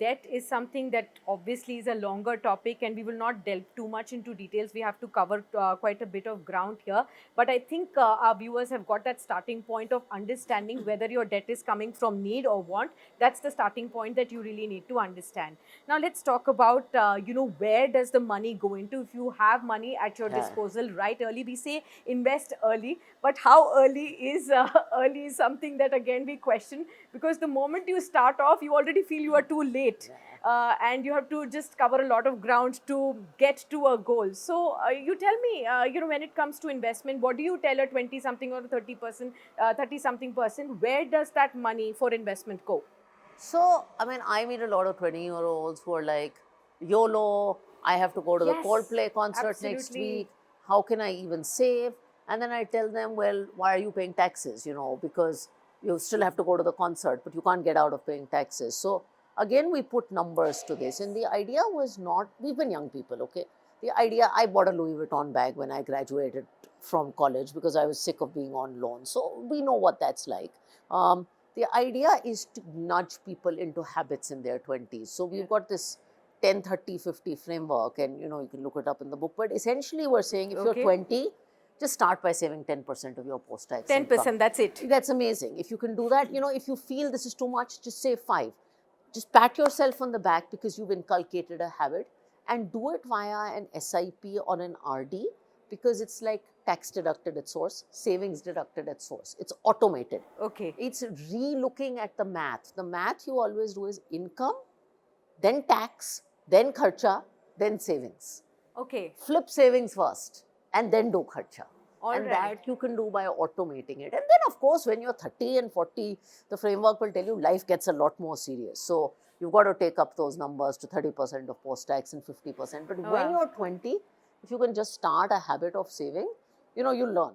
Debt is something that obviously is a longer topic, and we will not delve too much into details. We have to cover quite a bit of ground here. But I think our viewers have got that starting point of understanding whether your debt is coming from need or want. That's the starting point that you really need to understand. Now, let's talk about, where does the money go into? If you have money at your Yeah. disposal right early, we say invest early. But how early is early is something that again we question, because the moment you start off, you already feel you are too late, and you have to just cover a lot of ground to get to a goal. So you tell me, when it comes to investment, what do you tell a 20 something or 30%, 30 something percent, where does that money for investment go? So, I mean, I meet a lot of 20-year-olds who are like, YOLO, I have to go to the Yes, Coldplay concert next absolutely. week. How can I even save? And then I tell them, well, why are you paying taxes? Because you still have to go to the concert, but you can't get out of paying taxes. So, again, we put numbers to this. And the idea was not, we've been young people, okay? The idea, I bought a Louis Vuitton bag when I graduated from college because I was sick of being on loan. So, we know what that's like. The idea is to nudge people into habits in their 20s. So Yeah. we've got this 10, 30, 50 framework, and you can look it up in the book. But essentially, we're saying if you're Okay. 20, just start by saving 10% of your post tax income. 10%, that's it. That's amazing. If you can do that, if you feel this is too much, just save 5. Just pat yourself on the back because you've inculcated a habit, and do it via an SIP or an RD, because it's like tax deducted at source, savings deducted at source. It's automated. Okay. It's re-looking at the math. The math you always do is income, then tax, then kharcha, then savings. Okay. Flip savings first and then do kharcha. All And right. that you can do by automating it. And then, of course, when you're 30 and 40, the framework will tell you life gets a lot more serious. So you've got to take up those numbers to 30% of post tax and 50%. But when Wow. you're 20, if you can just start a habit of saving, you learn.